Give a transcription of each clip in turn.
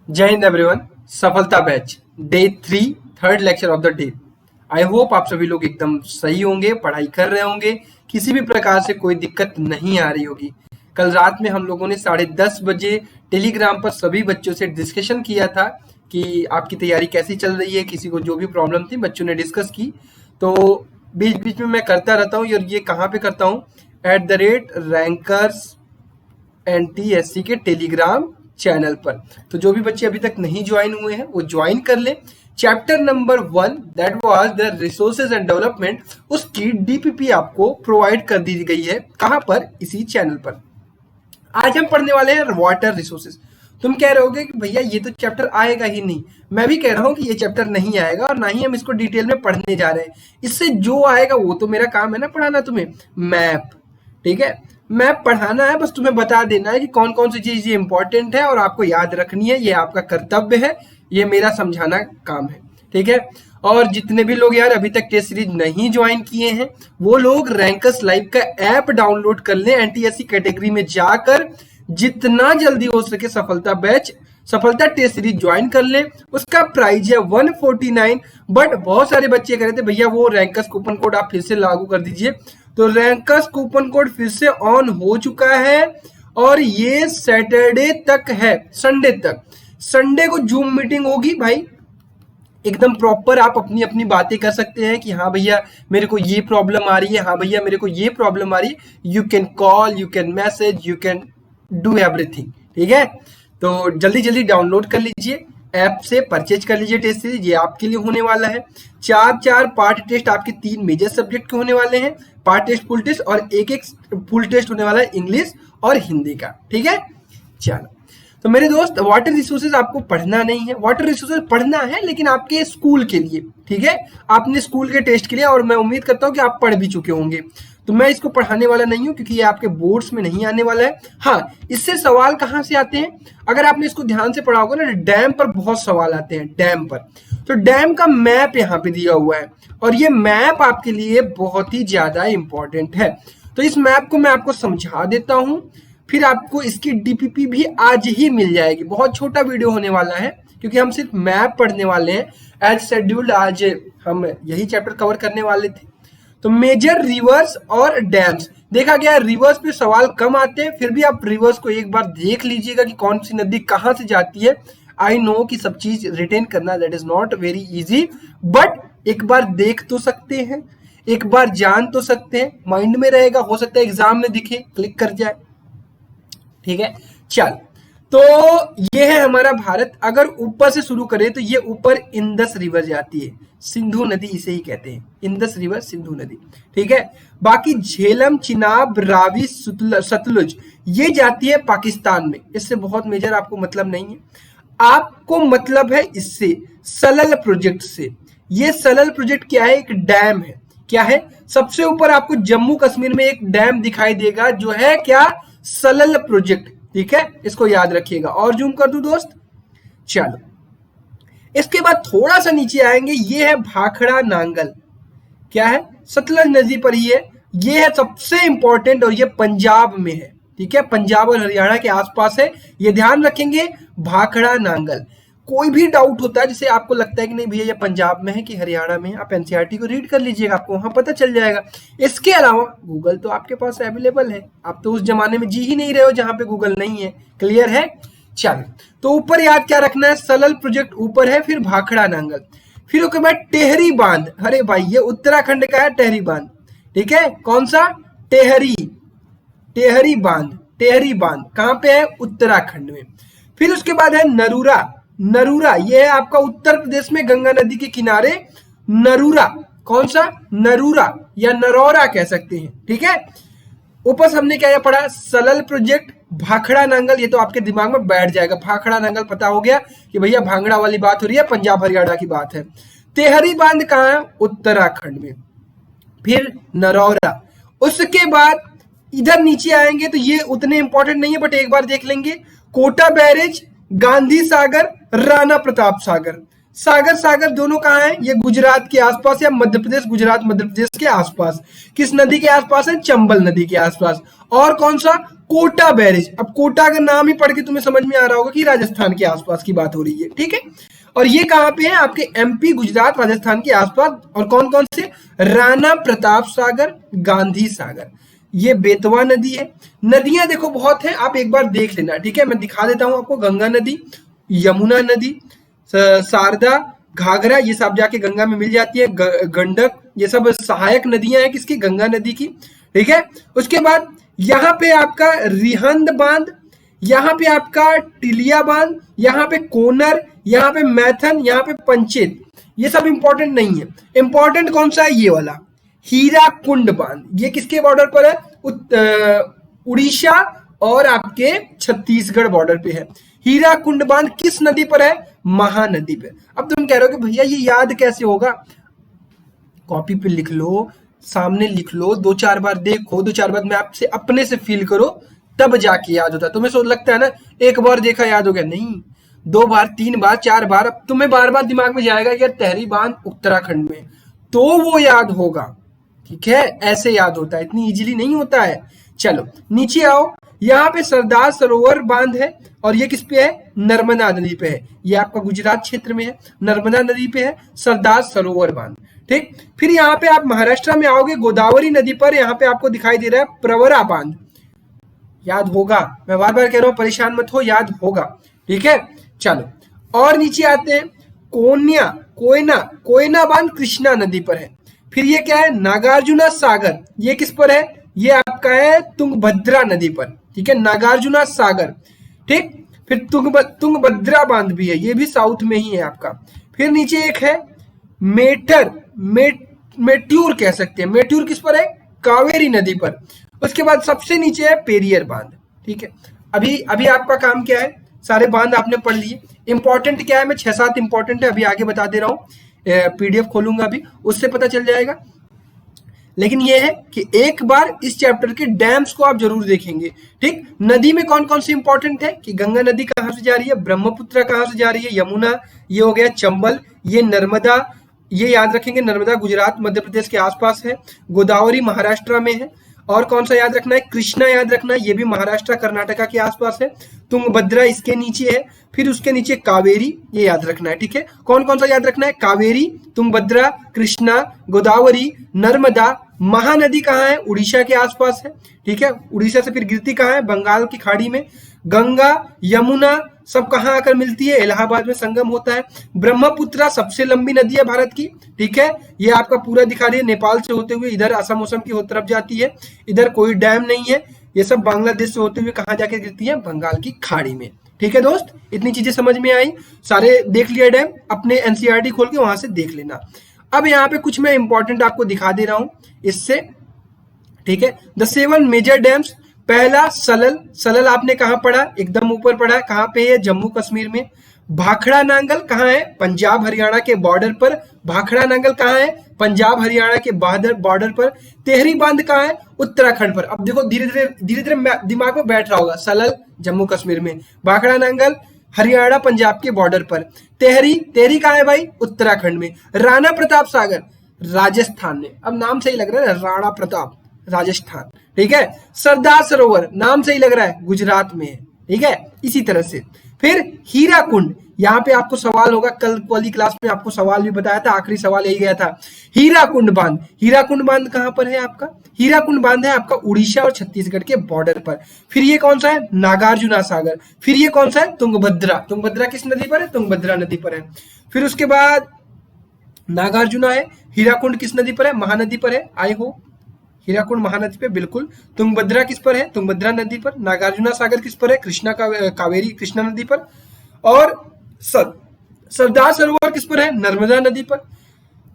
जय हिंद एवरीवन। सफलता batch day 3 third lecture of the day. I hope आप सभी लोग एकदम सही होंगे, पढ़ाई कर रहे होंगे, किसी भी प्रकार से कोई दिक्कत नहीं आ रही होगी। कल रात में हम लोगों ने 10:30 बजे टेलीग्राम पर सभी बच्चों से डिस्कशन किया था कि आपकी तैयारी कैसी चल रही है। किसी को जो भी प्रॉब्लम थी बच्चों ने डिस्कस की। तो बीच बीच में मैं करता रहता हूँ और ये कहाँ पे करता हूँ, @रैंकर्स NTSC के टेलीग्राम चैनल पर। तो जो भी बच्चे अभी तक नहीं ज्वाइन हुए हैं वो ज्वाइन कर ले। Chapter number 1 that was the resources and development, उसकी DPP आपको प्रोवाइड कर दी गई है। कहां पर? इसी चैनल पर। आज हम पढ़ने वाले हैं वाटर रिसोर्सेज। तुम कह रहे होगे कि भैया ये तो चैप्टर आएगा ही नहीं। मैं भी कह रहा हूं कि ये चैप्टर नहीं आएगा और ना ही हम इसको डिटेल में पढ़ने जा रहे हैं। इससे जो आएगा वो तो मेरा काम है ना पढ़ाना तुम्हें। मैप, ठीक है, मैप पढ़ाना है, बस तुम्हें बता देना है कि कौन कौन सी चीज ये इंपॉर्टेंट है और आपको याद रखनी है। ये आपका कर्तव्य है, ये मेरा समझाना काम है, ठीक है। और जितने भी लोग यार अभी तक टेस्ट सीरीज नहीं ज्वाइन किए हैं वो लोग रैंकर्स लाइव का ऐप डाउनलोड कर लें। NTSC कैटेगरी में जाकर जितना जल्दी हो सके सफलता टेस्ट सीरीज ज्वाइन कर लें। उसका प्राइस है 149। बट बहुत सारे बच्चे कह रहे थे भैया वो रैंकर्स कूपन कोड आप फिर से लागू कर दीजिए। तो रैंकर्स कूपन कोड फिर से ऑन हो चुका है और ये सैटरडे तक है, संडे तक। संडे को जूम मीटिंग होगी भाई, एकदम प्रॉपर आप अपनी अपनी बातें कर सकते हैं कि हाँ भैया मेरे को ये प्रॉब्लम आ रही है, हाँ भैया मेरे को ये प्रॉब्लम आ रही है। You can call, you can message, you can do everything, ठीक है। तो जल्दी जल्दी डाउनलोड कर लीजिए, ऐप से परचेज कर लीजिए टेस्ट सीरीज। ये आपके लिए होने वाला है। 4 पार्ट टेस्ट आपके 3 मेजर सब्जेक्ट के होने वाले हैं, पार्ट टेस्ट, फुल टेस्ट, और एक फुल टेस्ट होने वाला है इंग्लिश और हिंदी का, ठीक है। चलो तो मेरे दोस्त, वाटर रिसोर्सेज आपको पढ़ना नहीं है, वाटर रिसोर्सेज पढ़ना है लेकिन आपके स्कूल के लिए, ठीक है, आपने स्कूल के टेस्ट के लिए। और मैं उम्मीद करता हूं कि आप पढ़ भी चुके होंगे। तो मैं इसको पढ़ाने वाला नहीं हूं क्योंकि ये आपके बोर्ड्स में नहीं आने वाला है। हाँ, इससे सवाल कहां से आते हैं, अगर आपने इसको ध्यान से पढ़ा होगा ना, डैम पर बहुत सवाल आते हैं, डैम पर। तो डैम का मैप यहाँ पे दिया हुआ है और ये मैप आपके लिए बहुत ही ज्यादा इंपॉर्टेंट है। तो इस मैप को मैं आपको समझा देता हूं, फिर आपको इसकी DPP भी आज ही मिल जाएगी। बहुत छोटा वीडियो होने वाला है क्योंकि हम सिर्फ मैप पढ़ने वाले हैं। एज शेड्यूल्ड आज हम यही चैप्टर कवर करने वाले थे। तो मेजर रिवर्स और डैम्स देखा गया, रिवर्स पे सवाल कम आते हैं, फिर भी आप रिवर्स को एक बार देख लीजिएगा कि कौन सी नदी कहां से जाती है। आई नो कि सब चीज रिटेन करना that is not very easy, but एक बार देख तो सकते हैं, एक बार जान तो सकते हैं, माइंड में रहेगा। हो सकता है एग्जाम में दिखे, क्लिक कर जाए, ठीक है। चल, तो ये है हमारा भारत। अगर ऊपर से शुरू करें तो ये ऊपर इंदस रिवर जाती है, सिंधु नदी इसे ही कहते हैं, इंदस रिवर, सिंधु नदी, ठीक है। बाकी झेलम, चिनाब, रावी, सतलुज ये जाती है पाकिस्तान में। इससे बहुत मेजर आपको मतलब नहीं है, आपको मतलब है इससे सलल प्रोजेक्ट से। ये सलल प्रोजेक्ट क्या है? एक डैम है। क्या है? सबसे ऊपर आपको जम्मू कश्मीर में एक डैम दिखाई देगा जो है क्या? सलल प्रोजेक्ट, ठीक है, इसको याद रखिएगा। और जूम कर दूं दोस्त, चलो। इसके बाद थोड़ा सा नीचे आएंगे, ये है भाखड़ा नांगल। क्या है? सतलज नदी पर ही है। ये है सबसे इंपॉर्टेंट और ये पंजाब में है, ठीक है, पंजाब और हरियाणा के आसपास है। ये ध्यान रखेंगे, भाखड़ा नांगल। कोई भी डाउट होता है, जैसे आपको लगता है कि नहीं भैया ये पंजाब में है कि हरियाणा में है, आप NCERT को रीड कर लीजिएगा, आपको वहां पता चल जाएगा। इसके अलावा गूगल तो आपके पास अवेलेबल है। आप तो उस जमाने में जी ही नहीं रहे हो जहां पे गूगल नहीं है। क्लियर है? चलो, तो ऊपर याद क्या रखना है? सलल प्रोजेक्ट ऊपर है, फिर भाखड़ा नांगल, फिर उसके बाद टेहरी बांध। अरे भाई ये उत्तराखंड का है टेहरी बांध, ठीक है। कौन सा? टेहरी बांध कहां पे है? उत्तराखंड में। फिर उसके बाद है नरूरा, ये है आपका उत्तर प्रदेश में, गंगा नदी के किनारे नरूरा। कौन सा? नरूरा या नरौरा कह सकते हैं, ठीक है। ऊपर हमने क्या पढ़ा? सलल प्रोजेक्ट, भाखड़ा नांगल, ये तो आपके दिमाग में बैठ जाएगा। भाखड़ा नांगल पता हो गया कि भैया भांगड़ा वाली बात हो रही है, पंजाब हरियाणा की बात है। टेहरी बांध कहाँ है? उत्तराखंड में। फिर नरौरा। उसके बाद इधर नीचे आएंगे तो ये उतने इंपॉर्टेंट नहीं है, बट एक बार देख लेंगे। कोटा बैरेज, गांधी सागर, राणा प्रताप सागर, सागर सागर दोनों कहाँ है? ये गुजरात के आसपास या मध्य प्रदेश, गुजरात मध्य प्रदेश के आसपास। किस नदी के आसपास है? चंबल नदी के आसपास। और कौन सा? कोटा बैरेज। अब कोटा का नाम ही पढ़ के तुम्हें समझ में आ रहा होगा कि राजस्थान के आसपास की बात हो रही है, ठीक है। और ये कहाँ पे है? आपके एमपी, गुजरात, राजस्थान के आसपास। और कौन कौन से? राणा प्रताप सागर, गांधी सागर, ये बेतवा नदी है। नदियां देखो बहुत है, आप एक बार देख लेना, ठीक है। मैं दिखा देता हूं आपको। गंगा नदी, यमुना नदी, शारदा, घाघरा, ये सब जाके गंगा में मिल जाती है। गंडक, ये सब सहायक नदियां हैं किसकी? गंगा नदी की, ठीक है। उसके बाद यहाँ पे आपका रिहंद बांध, यहाँ पे आपका टिलिया बांध, यहाँ पे कोनर, यहाँ पे मैथन, यहाँ पे पंचेत, ये सब इंपॉर्टेंट नहीं है। इंपॉर्टेंट कौन सा है? ये वाला हीराकुंड बांध। ये किसके बॉर्डर पर है? उड़ीसा और आपके छत्तीसगढ़ बॉर्डर पे है। हीराकुंड बांध किस नदी पर है? महानदी पे। अब तुम कह रहे हो कि भैया ये याद कैसे होगा? कॉपी पे लिख लो, सामने लिख लो, 2-4 बार देखो, 2-4 बार में आपसे अपने से फील करो, तब जाके याद होता है। तुम्हें सोच लगता है ना एक बार देखा याद हो गया, नहीं, 2 बार, 3 बार, 4 बार, अब तुम्हें बार बार दिमाग में जाएगा कि यार तहरी बांध उत्तराखंड में, तो वो याद होगा, ठीक है। ऐसे याद होता है, इतनी इजीली नहीं होता है। चलो नीचे आओ, यहाँ पे सरदार सरोवर बांध है और ये किस पे है? नर्मदा नदी पे है। ये आपका गुजरात क्षेत्र में है, नर्मदा नदी पे है सरदार सरोवर बांध, ठीक। फिर यहाँ पे आप महाराष्ट्र में आओगे, गोदावरी नदी पर यहाँ पे आपको दिखाई दे रहा है प्रवरा बांध, याद होगा, मैं बार बार कह रहा हूं, परेशान मत हो, याद होगा, ठीक है। चलो और नीचे आते हैं, कोयना बांध कृष्णा नदी पर है। फिर ये क्या है? नागार्जुना सागर, ये किस पर है? ये आपका है तुंगभद्रा नदी पर, ठीक है, नागार्जुना सागर, ठीक। फिर तुंगभद्रा बांध भी है, ये भी साउथ में ही है आपका। फिर नीचे एक है मेट्यूर कह सकते हैं, मेट्यूर किस पर है? कावेरी नदी पर। उसके बाद सबसे नीचे है पेरियर बांध, ठीक है। अभी आपका काम क्या है? सारे बांध आपने पढ़ लिए। इंपॉर्टेंट क्या है? मैं 6-7 इंपॉर्टेंट है अभी आगे बता दे रहा हूँ, पीडीएफ खोलूंगा अभी, उससे पता चल जाएगा। लेकिन ये है कि एक बार इस चैप्टर के डैम्स को आप जरूर देखेंगे, ठीक। नदी में कौन कौन सी इंपॉर्टेंट है कि गंगा नदी कहाँ से जा रही है, ब्रह्मपुत्र कहाँ से जा रही है, यमुना, ये हो गया चंबल, ये नर्मदा, ये याद रखेंगे, नर्मदा गुजरात मध्य प्रदेश के आसपास है, गोदावरी महाराष्ट्र में है, और कौन सा याद रखना है? कृष्णा याद रखना है, ये भी महाराष्ट्र कर्नाटका के आसपास है, तुंगभद्रा इसके नीचे है, फिर उसके नीचे कावेरी, ये याद रखना है, ठीक है। कौन कौन सा याद रखना है? कावेरी, तुंगभद्रा, कृष्णा, गोदावरी, नर्मदा। महानदी कहाँ है? उड़ीसा के आसपास है, ठीक है। उड़ीसा से फिर गिरती कहाँ है? बंगाल की खाड़ी में। गंगा, यमुना सब कहाँ आकर मिलती है? इलाहाबाद में संगम होता है। ब्रह्मपुत्र सबसे लंबी नदी है भारत की, ठीक है, ये आपका पूरा दिखा रही है, नेपाल से होते हुए इधर असम उसम की तरफ जाती है, इधर कोई डैम नहीं है, ये सब बांग्लादेश से होते हुए कहाँ जाके गिरती है? बंगाल की खाड़ी में, ठीक है दोस्त। इतनी चीजें समझ में आई, सारे देख लिया डैम, अपने एनसीईआरटी खोल के वहां से देख लेना। अब यहाँ पे कुछ मैं इंपॉर्टेंट आपको दिखा दे रहा हूं इससे, ठीक है। द 7 मेजर डैम्स, पहला सलल आपने कहाँ पढ़ा? एकदम ऊपर पढ़ा है, कहाँ पे है? जम्मू कश्मीर में। भाखड़ा नांगल कहाँ है? पंजाब हरियाणा के बॉर्डर पर। भाखड़ा नांगल कहाँ है? पंजाब हरियाणा के बॉर्डर पर। तेहरी बांध कहाँ है? उत्तराखंड पर। अब देखो धीरे धीरे दिमाग में बैठ रहा होगा, सलल जम्मू कश्मीर में, भाखड़ा नांगल हरियाणा पंजाब के बॉर्डर पर, तेहरी कहाँ है भाई? उत्तराखंड में। राणा प्रताप सागर राजस्थान में, अब नाम से ही लग रहा है राणा प्रताप, राजस्थान, ठीक है। सरदार सरोवर नाम से ही लग रहा है गुजरात में है, ठीक है। इसी तरह से फिर हीराकुंड, यहाँ पे आपको सवाल होगा, कल वाली क्लास में आपको सवाल भी बताया था, आखिरी सवाल यही गया था। हीराकुंड बांध कहाँ पर है आपका? हीराकुंड बांध है आपका उड़ीसा और छत्तीसगढ़ के बॉर्डर पर। फिर ये कौन सा है? नागार्जुना सागर। फिर ये कौन सा है? तुंगभद्रा किस नदी पर है? तुंगभद्रा नदी पर है। फिर उसके बाद नागार्जुना है, हीराकुंड किस नदी पर है? महानदी पर है। आई होप हीराकुंड महानदी पे, बिल्कुल। तुंगभद्रा किस पर है? तुंगभद्रा नदी पर। नागार्जुना सागर किस पर है? कावेरी कृष्णा नदी पर। और सरदार सरोवर किस पर है? नर्मदा नदी पर।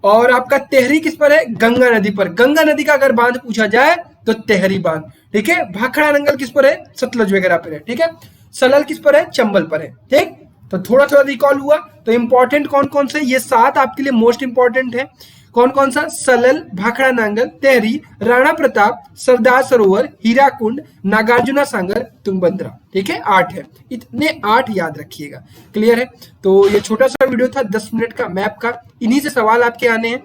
और आपका तेहरी किस पर है? गंगा नदी पर। गंगा नदी का अगर बांध पूछा जाए तो तेहरी बांध, ठीक है। भाखड़ा नंगल किस पर है? सतलज वगैरह पर है, ठीक है। सलल किस पर है? चंबल पर है, ठीक। तो थोड़ा थोड़ा रिकॉल हुआ। तो इंपॉर्टेंट कौन कौन से? ये 7 आपके लिए मोस्ट इंपॉर्टेंट है। कौन कौन सा? सलल, भाखड़ा नांगल, तेहरी, राणा प्रताप, सरदार सरोवर, हीराकुंड, नागार्जुना सागर, तुंगभद्रा। ठीक है, 8 है, इतने 8 याद रखिएगा। क्लियर है? तो ये छोटा सा वीडियो था 10 मिनट का मैप का, इन्हीं से सवाल आपके आने हैं।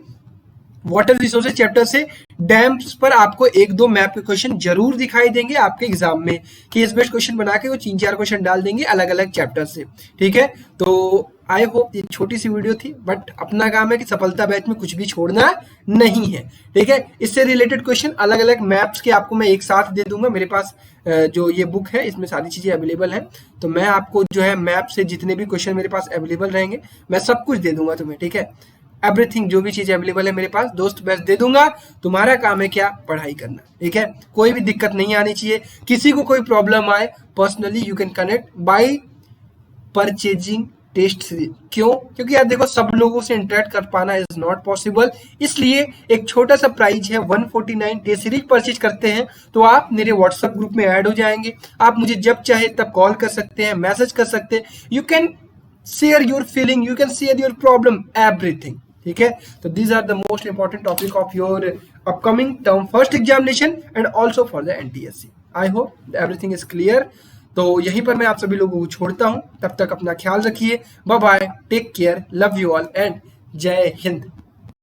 वाटर रिसोर्सेज चैप्टर से डैम्स पर आपको 1-2 मैप के क्वेश्चन जरूर दिखाई देंगे आपके एग्जाम में, केस बेस्ड क्वेश्चन बना के वो 3-4 क्वेश्चन डाल देंगे अलग अलग चैप्टर से। ठीक है, तो आई होप ये छोटी सी वीडियो थी, बट अपना काम है कि सफलता बैच में कुछ भी छोड़ना नहीं है। ठीक है, इससे रिलेटेड क्वेश्चन अलग अलग मैप्स के आपको मैं एक साथ दे दूंगा। मेरे पास जो ये बुक है इसमें सारी चीजें अवेलेबल है, तो मैं आपको जो है मैप से जितने भी क्वेश्चन मेरे पास अवेलेबल रहेंगे मैं सब कुछ दे दूंगा तुम्हें। ठीक है, एवरीथिंग जो भी चीज अवेलेबल है मेरे पास दोस्त बेस्ट दे दूंगा। तुम्हारा काम है क्या? पढ़ाई करना। ठीक है, कोई भी दिक्कत नहीं आनी चाहिए। किसी को कोई प्रॉब्लम आए personally you can connect by purchasing test series. क्यों? क्योंकि यार देखो सब लोगों से इंटरेक्ट कर पाना इज नॉट पॉसिबल, इसलिए एक छोटा सा प्राइस है 149 टेस्ट सीरीज परचेज करते हैं तो आप मेरे व्हाट्सएप ग्रुप में ऐड हो जाएंगे। आप मुझे जब चाहे तब कॉल कर सकते हैं, मैसेज कर सकते हैं, you can share your feeling, you can share your problem, everything. ठीक है, तो these are the most important topic of your upcoming term first examination and also for the NTSC. I hope everything is clear. तो यहीं पर मैं आप सभी लोगों को छोड़ता हूं, तब तक अपना ख्याल रखिए। Bye bye, take care, love you all and जय हिंद।